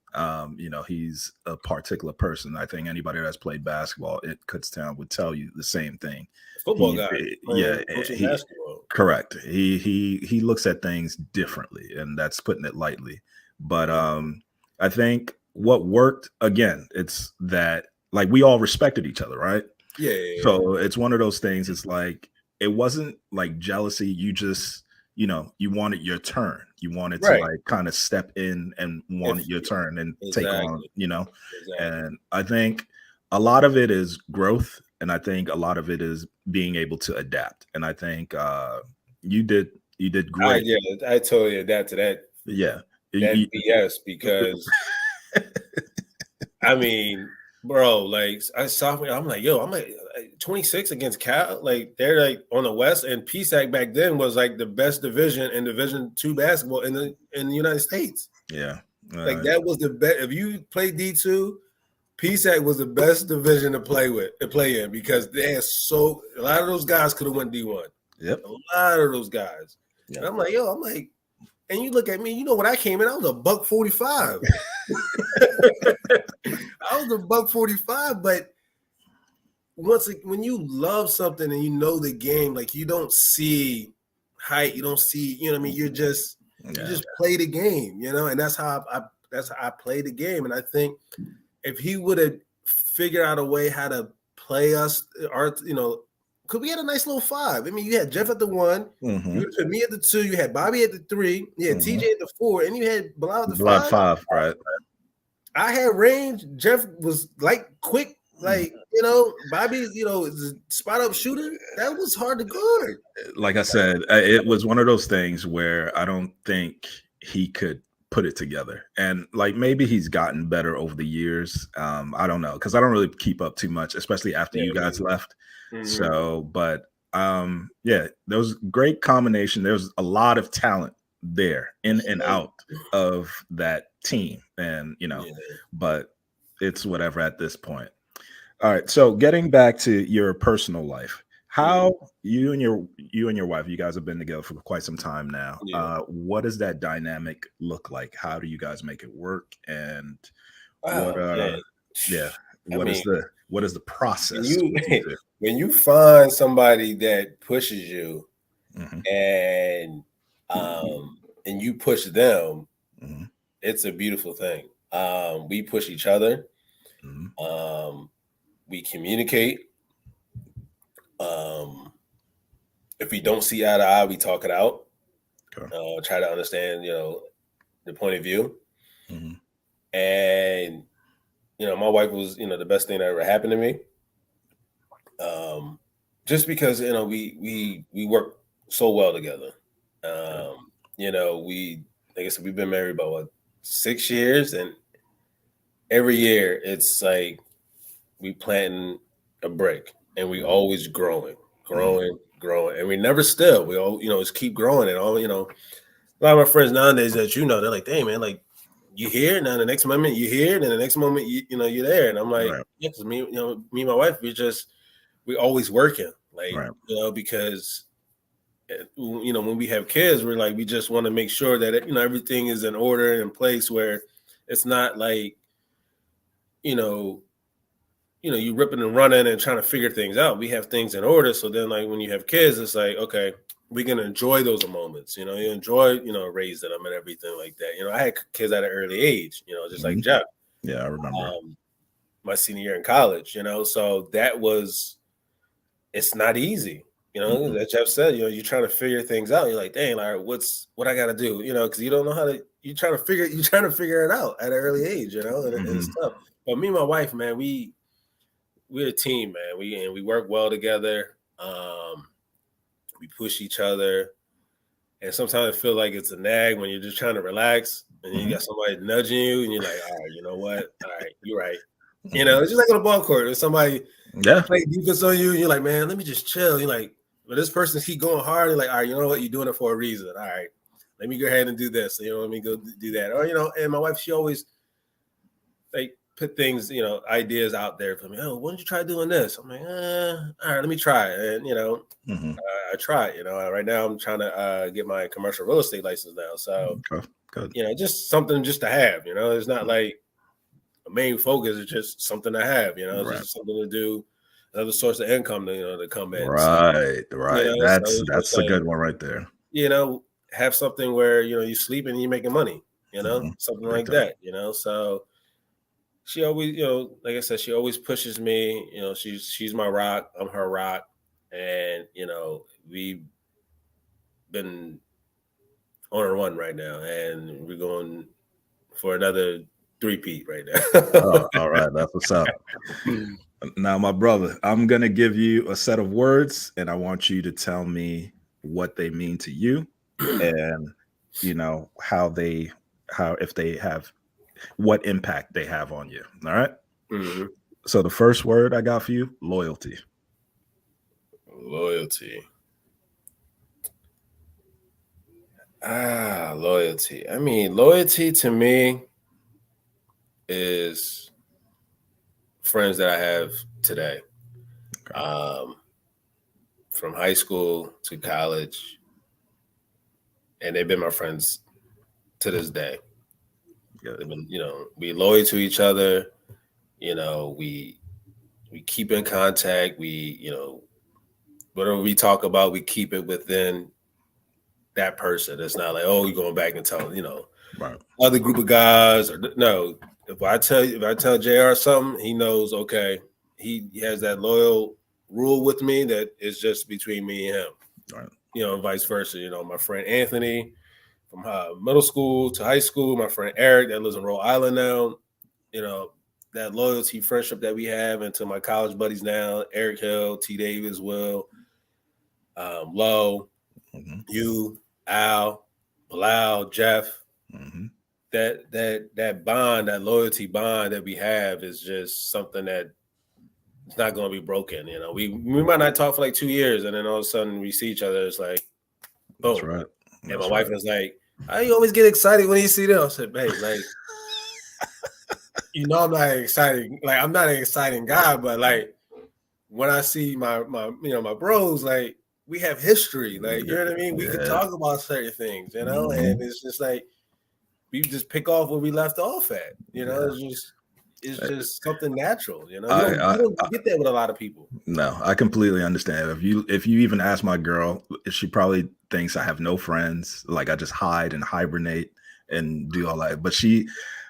He's a particular person. I think anybody that's played basketball at Kutztown would tell you the same thing. football guy Yeah, playing coaching he basketball. correct. He looks at things differently, and that's putting it lightly. But I think what worked again, it's that like we all respected each other, right? Yeah. So it's one of those things. It's like it wasn't like jealousy. You just, you wanted your turn. You wanted to Right. like kind of step in and wanted If your turn and take on, exactly, exactly. And I think a lot of it is growth, and I think a lot of it is being able to adapt. And I think you did you did great. I totally adapt to that Yeah. that You- BS because I mean, bro, like I sophomore, I'm like, yo, I'm like 26 against Cal. Like they're like on the West, and PSAC back then was like the best division in Division II basketball in the United States. yeah. Like that was the best. If you play D2, PSAC was the best division to play in because they had a lot of those guys could have went D1. Yep. A lot of those guys. And Yeah. I'm like, and you look at me, when I came in, I was a buck 45. I was a buck 45, but when you love something and you know the game, like you don't see height, you don't see, you know what I mean? You just play the game, and that's how I play the game. And I think if he would have figured out a way how to play us, because we had a nice little five. I mean, you had Jeff at the one, Hmm. you put me at the two, you had Bobby at the three, you had TJ at the four, and you had Bilal at the Blood five. 5, right? I had range. Jeff was like quick, like Bobby, is a spot up shooter. That was hard to guard. Like I said, it was one of those things where I don't think he could put it together. And like maybe he's gotten better over the years. I don't know because I don't really keep up too much, especially after Yeah, you guys left. mm-hmm. So, but yeah, there was great combination. There's a lot of talent there in and out of that team, and but it's whatever at this point. All right. So getting back to your personal life, Mm-hmm. how you and your wife, you guys have been together for quite some time now. Yeah. What does that dynamic look like? How do you guys make it work? And what Wow, man. yeah, I mean, what is the when process you with you 2? when you find somebody that pushes you Mhm, and and you push them, mhm, it's a beautiful thing. We push each other. mhm, Um, we communicate. Um, if we don't see eye to eye, we talk it out. okay, Try to understand, the point of view. mhm, And my wife was, the best thing that ever happened to me. Just because we work so well together. okay, We like I said, we've been married about 6 years, and every year it's like we planting a brick, and we mhm, always growing, mhm, growing, growing, and we never still. We all just keep growing, and all a lot of my friends nowadays that they're like, "Dang man, like you here now, the next moment you here, and then the next moment you're there," and I'm like, right, "Yeah," because me and my wife, we always working, like right, because when we have kids, we're like we just want to make sure that everything is in order and in place where it's not like you know you ripping and running and trying to figure things out. We have things in order, so then like when you have kids, it's like okay, we can enjoy those moments. You enjoy raising them and everything like that. I had kids at an early age. Just like mhm. Jeff, Yeah, I remember. um, my senior year in college. So that was it's not easy. Mhm, That Jeff said, you're trying to figure things out. You're like, dang, all right, what I gotta do, because you don't know how to you're trying to figure it out at an early age, and it's mhm, tough. But me and my wife, man, we're a team, man. We work well together. We push each other. And sometimes I feel like it's a nag when you're just trying to relax and you mhm, got somebody nudging you and you're like, all right, you know what? All right, you're right. mhm. It's just like on a ball court. If somebody Yeah. play defense on you, and you're like, man, let me just chill. You're like, but this person keep going hard. You're like, all right, you know what? You're doing it for a reason. All right, let me go ahead and do this. Let me go do that. Or and my wife, she always like put things, ideas out there for me. Oh, why don't you try doing this? I'm like, all right, let me try it. And Mhm. I try it. Right now I'm trying to get my commercial real estate license now. So Okay, good. just something just to have. It's not like a main focus. It's just something to have. It's Right. just something to do, another source of income to come in. So Right, right. so That's it's just that's a like good one right there. have something where you sleep and you're making money. Mhm. Something Big like time. that. So she always, like I said, she always pushes me. She's my rock. I'm her rock, and we've been on a run right now, and we're going for another three-peat right now. Oh, all right. That's what's up. Now, my brother, I'm gonna give you a set of words, and I want you to tell me what they mean to you, and how if they have what impact they have on you. All right. Mhm. So the first word I got for you, loyalty. Loyalty. Loyalty. I mean, loyalty to me is friends that I have today. Okay. Um, from high school to college, and they've been my friends to this day. Good. They've been, we loyal to each other. We keep in contact. Whatever we talk about, we keep it within that person. It's not like, oh, you're going back and tell, Right. other group of guys or no. If I tell JR something, he knows, okay, he has that loyal rule with me that is just between me and him. Right. And vice versa. My friend Anthony from middle school to high school, my friend Eric that lives in Rhode Island now, you know, that loyalty, friendship that we have, and to my college buddies now, Eric Hill, T. Davis, Will, Lowe, Hmm. you, Al, Bilal, Jeff, Hmm. that bond, that loyalty bond that we have is just something that it's not going to be broken. You know, we might not talk for like 2 years, and then all of a sudden we see each other. It's like, That's boom. right. And my That's wife right. was like, "How you always get excited when you see them?" I said, "Babe, like, I'm not excited. Like, I'm not an exciting guy, but like when I see my bros, like we have history. Like, you know what I mean? We could Yeah. talk about certain things, and Mhm. it's just like we just pick off where we left off at. Yeah. It's just something natural. You I, don't get that with a lot of people. No, I completely understand. If you even ask my girl, she probably thinks I have no friends. Like I just hide and hibernate and do all that. But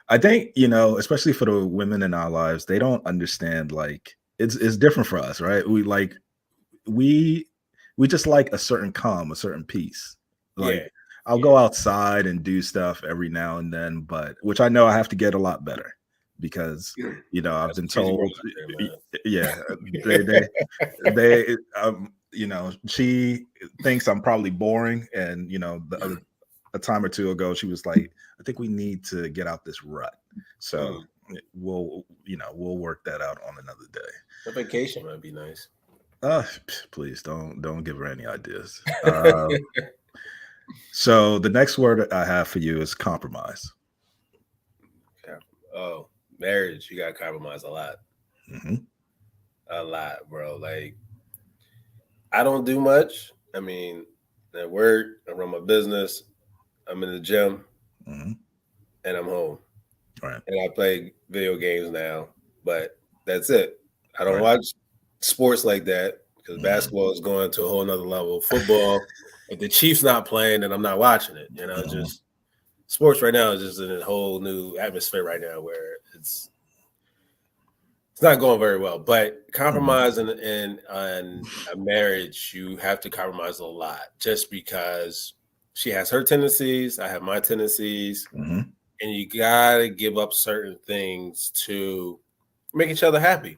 I think, especially for the women in our lives, they don't understand like it's different for us, right? We we just like a certain calm, a certain peace. Like Yeah, I'll yeah. go outside and do stuff every now and then, but which I know I have to get a lot better because I've That's been a crazy world told, out yeah, there, they man. she thinks I'm probably boring, and a time or two ago she was like, I think we need to get out this rut, so Mm. we'll work that out on another day. A vacation might be nice. Please don't give her any ideas. So the next word I have for you is compromise. Yeah. Oh, marriage, you gotta compromise Hmm. a lot, bro. Like I don't do much. I mean, at work, I run my business. I'm in the gym, Hmm. and I'm home. Right. And I play video games now, but that's it. I don't Right. watch sports like that because Hmm. basketball is going to a whole nother level. Football, if the Chiefs not playing, then I'm not watching it. Hmm. Just sports right now is just in a whole new atmosphere right now where it's not going very well. But Hmm. compromising in on a marriage, you have to compromise a lot just because she has her tendencies, I have my tendencies, Hmm. and you gotta give up certain things to make each other happy,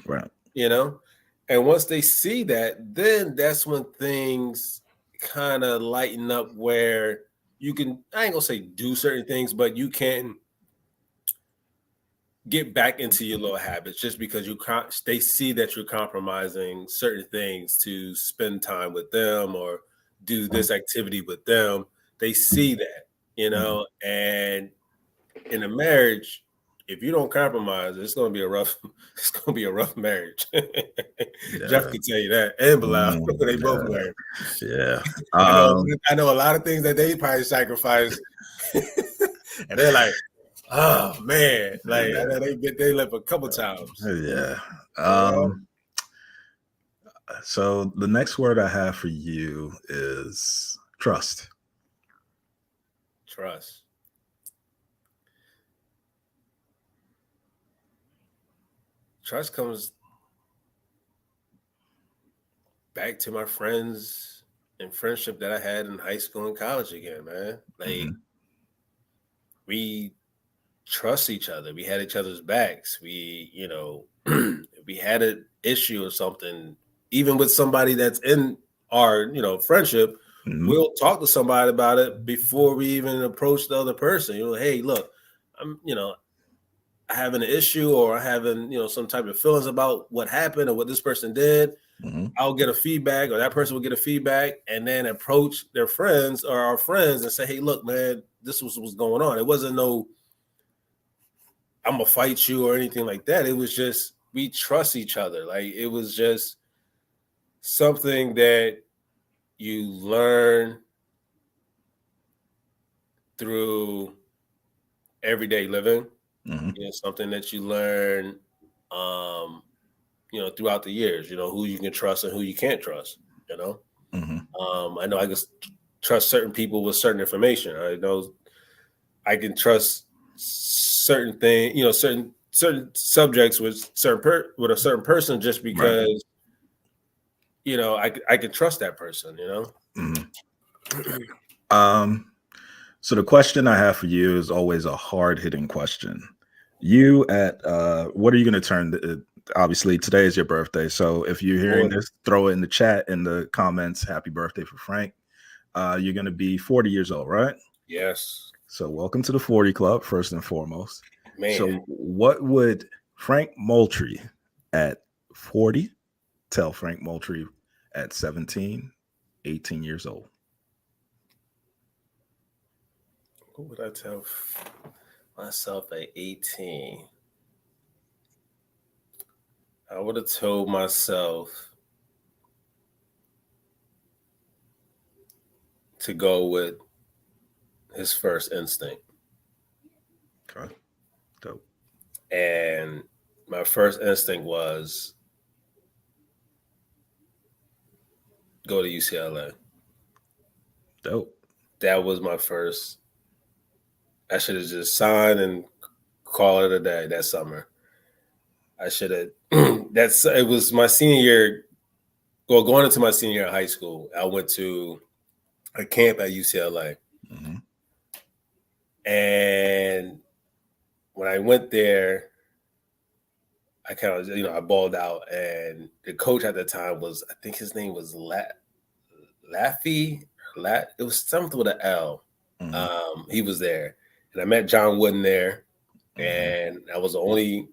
Right. you know? And once they see that, then that's when things kind of lighten up where you can, I ain't gonna say do certain things, but you can get back into your little habits just because they see that you're compromising certain things to spend time with them or do this activity with them. They see that, Mhm. and in a marriage, if you don't compromise, it's gonna be a rough marriage. Jeff Yeah. can tell you that, and Bilal, they both Yeah. married. Yeah. I know a lot of things that they probably sacrificed, and they're like, oh man, like I Yeah. know they left a couple times. Yeah. You know, So the next word I have for you is trust. trust. Trust comes back to my friends and friendship that I had in high school and college again, man. Like Hmm. we trust each other. We had each other's backs. If we had an issue or something, even with somebody that's in our, friendship, Hmm. we'll talk to somebody about it before we even approach the other person. Hey, look, I'm, I having an issue or I having, some type of feelings about what happened or what this person did. Hmm. I'll get a feedback or that person will get a feedback and then approach their friends or our friends and say, hey, look, man, this was what's going on. It wasn't no I'm gonna fight you or anything like that. It was just we trust each other. Like it was just something that you learn through everyday living. Hmm. Something that you learn um, throughout the years, who you can trust and who you can't trust, you know. Hmm. I know I can trust certain people with certain information. I know I can trust certain thing, certain subjects with with a certain person just Right. because I can trust that person. Hmm. Um, so the question I have for you is always a hard hitting question. You at what are you going to turn? Obviously, today is your birthday. So if you're hearing 40. this, throw it in the chat in the comments. Happy birthday for Frank. You're going to be 40 years old, right? Yes. So, welcome to the 40 Club, first and foremost. Man, So, what would Frank Moultrie at 40 tell Frank Moultrie at 17, 18 years old? what would I tell myself at 18? I would have told myself to go with his first instinct. Okay. Dope. And my first instinct was go to UCLA. Dope. That was my first. I should have just signed and call it a day that summer. I should have. It was my senior year. Well, going into my senior year of high school, I went to a camp at UCLA. Mm-hmm. And when I went there, I kind of, I balled out. And the coach at the time was, I think his name was Laffy. It was something with an L. Mm-hmm. He was there. And I met John Wooden there. Mm-hmm. And I was the only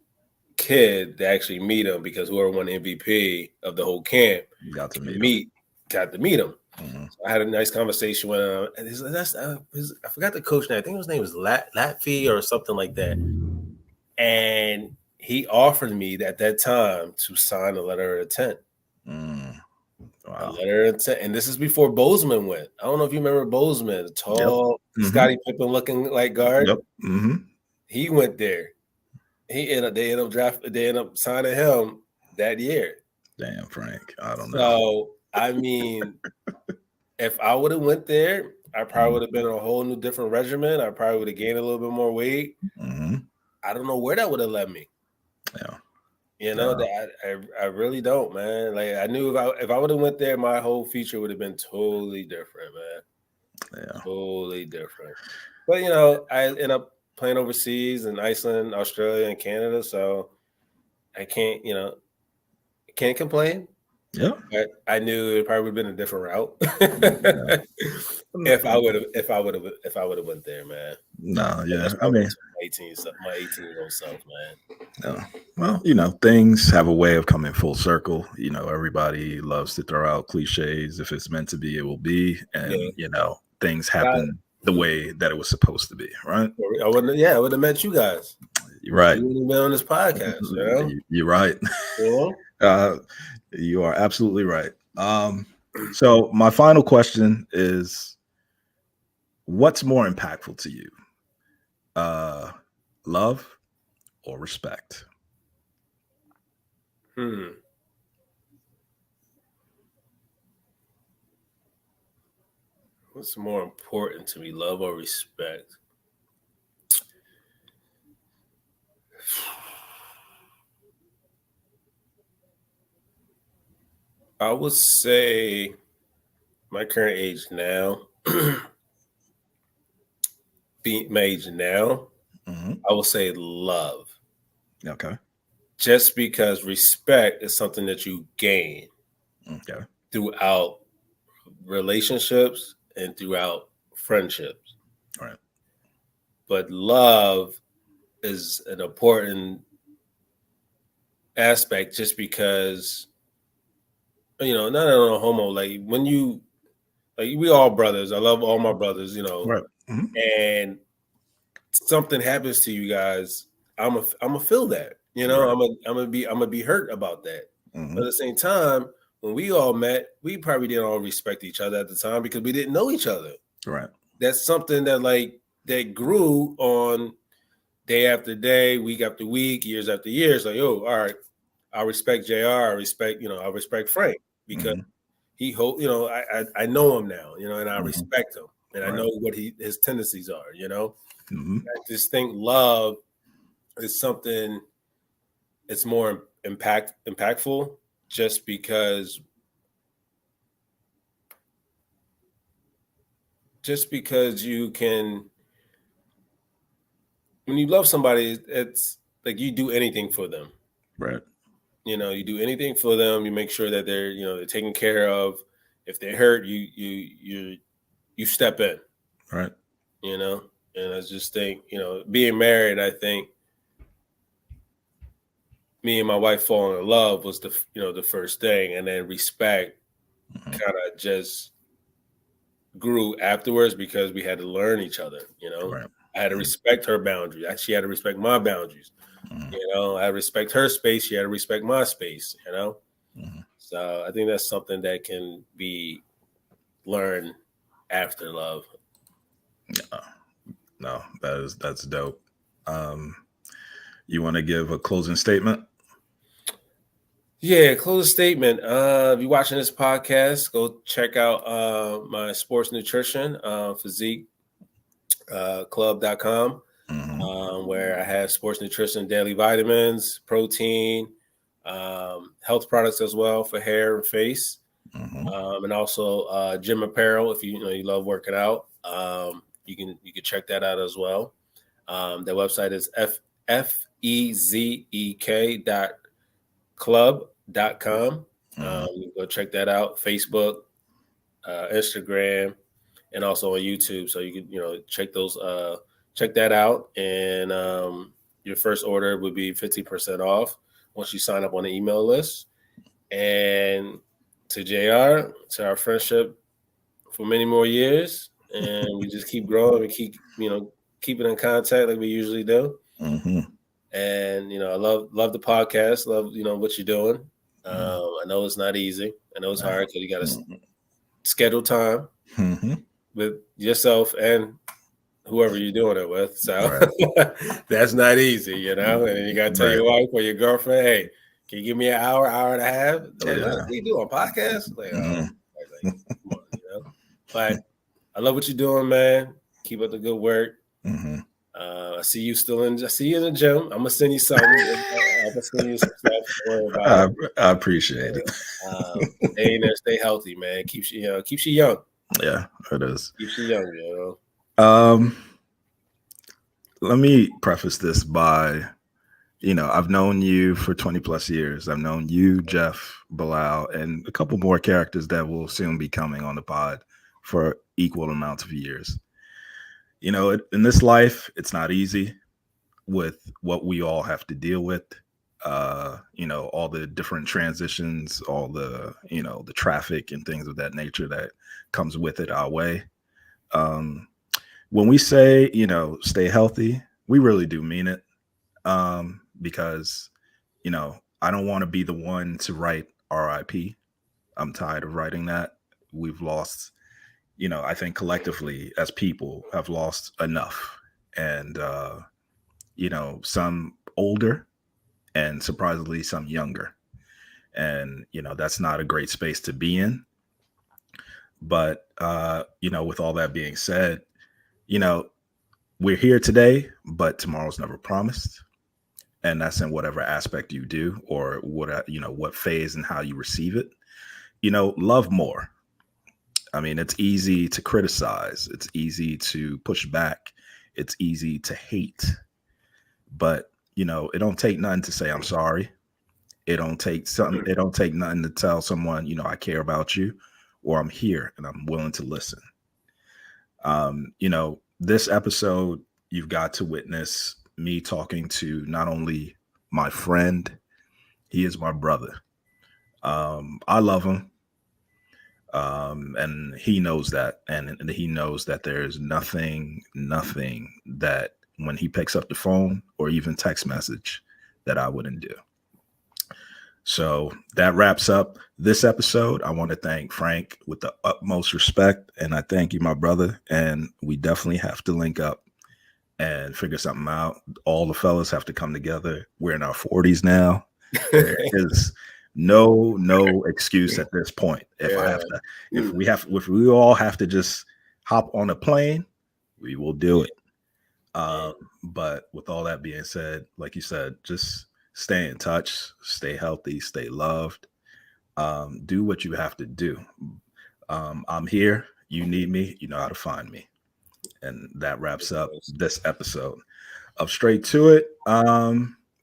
kid to actually meet him because whoever won the MVP of the whole camp Got to meet him. got to meet him. Mm-hmm. So I had a nice conversation with him. And I forgot the coach name. I think his name was Latvi or something like that. And he offered me at that time to sign a letter of intent. Wow. A letter of intent. And this is before Bozeman went. I don't know if you remember Bozeman, tall, Scottie Pippen looking like guard. Yep. Mm-hmm. He went there. They ended up signing him that year. Damn, Frank. I don't know. So, I mean, if I would have went there, I probably would have been a whole new different regimen. I probably would have gained a little bit more weight. Mm-hmm. I don't know where that would have led me. Yeah. That I really don't, man. Like I knew if I would have went there, my whole future would have been totally different, man. Yeah. Totally different. But I ended up playing overseas in Iceland, Australia, and Canada, so I can't complain. Yeah. But I knew it probably would have been a different route. Yeah. if I would have went there, man. No, yeah. I mean, my 18-year-old self, man. No. Well, things have a way of coming full circle. Everybody loves to throw out cliches. If it's meant to be, it will be. And things happen the way that it was supposed to be, right? I would have met you guys. You're right. You would have been on this podcast, You're right. You are absolutely right. So my final question is, what's more impactful to you? Love or respect? What's more important to me, love or respect? I would say my current age now, being my age now, I would say love. Okay. Just because respect is something that you gain throughout relationships and throughout friendships. Right. But love is an important aspect just because, not a homo, like when we all brothers. I love all my brothers, Right. Mm-hmm. And something happens to you guys, I'm gonna feel that, Right. I'm gonna be hurt about that. Mm-hmm. But at the same time, when we all met, we probably didn't all respect each other at the time because we didn't know each other. Right. That's something that grew on day after day, week after week, years after years. Like, all right, I respect JR. I respect Frank because he I know him now, and I respect him, and I know what his tendencies are, I just think love is something. It's more impactful just because you can, when you love somebody, it's like you do anything for them. Right. You do anything for them. You make sure that they're taken care of. If they hurt, you step in. Right. And I just think, being married, I think me and my wife falling in love was the first thing, and then respect kind of just grew afterwards because we had to learn each other. Right. I had to respect her boundaries. She had to respect my boundaries. I respect her space. She had to respect my space. So I think that's something that can be learned after love. Yeah. No, that's dope. You want to give a closing statement? Yeah, close statement. If you're watching this podcast, go check out my sports nutrition, physique club.com, where I have sports nutrition, daily vitamins, protein, health products as well for hair and face, and also gym apparel. If you love working out, you can check that out as well. Their website is fezek.club.com. You can go check that out. Facebook, Instagram, and also on YouTube. So you can check that out. And your first order would be 50% off once you sign up on the email list. And to JR, to our friendship for many more years, and we just keep growing and keep it in contact like we usually do. And I love the podcast. Love what you're doing. I know it's not easy. I know it's hard because you got to schedule time with yourself and whoever you're doing it with. So that's not easy, And you got to tell your wife or your girlfriend, hey, can you give me an hour and a half? Like, what do you do on podcasts? Like, come on, But I love what you're doing, man. Keep up the good work. I see you in the gym. I'm gonna send you something. I'm gonna send you some stuff. Don't worry about it. I appreciate it. Stay in there, stay healthy, man. Keeps you young. Yeah, it is. Keeps you young, Let me preface this by, I've known you for 20 plus years. I've known you, Jeff, Bilal, and a couple more characters that will soon be coming on the pod for equal amounts of years. In this life, it's not easy with what we all have to deal with. All the different transitions, all the, the traffic and things of that nature that comes with it our way. When we say, stay healthy, we really do mean it. Because, I don't want to be the one to write RIP. I'm tired of writing that. We've lost, I think collectively as people have lost enough. And, some older and surprisingly some younger. And, that's not a great space to be in. But, with all that being said, we're here today, but tomorrow's never promised. And that's in whatever aspect you do or what phase and how you receive it. Love more. I mean, it's easy to criticize. It's easy to push back. It's easy to hate. But, it don't take nothing to say I'm sorry. It don't take nothing to tell someone, I care about you or I'm here and I'm willing to listen. This episode, you've got to witness me talking to not only my friend, he is my brother. I love him. And he knows that. And he knows that there's nothing that when he picks up the phone or even text message that I wouldn't do. So that wraps up this episode. I want to thank Frank with the utmost respect. And I thank you, my brother. And we definitely have to link up and figure something out. All the fellas have to come together. We're in our 40s now. There is no excuse at this point. If we all have to just hop on a plane, we will do it. But with all that being said, like you said, just stay in touch, stay healthy, stay loved. Do what you have to do. I'm here. You need me. You know how to find me. And that wraps up this episode of Straight to It.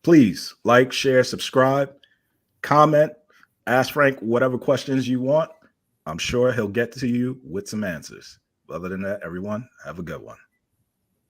Please like, share, subscribe, comment, ask Frank whatever questions you want. I'm sure he'll get to you with some answers. Other than that, everyone, have a good one.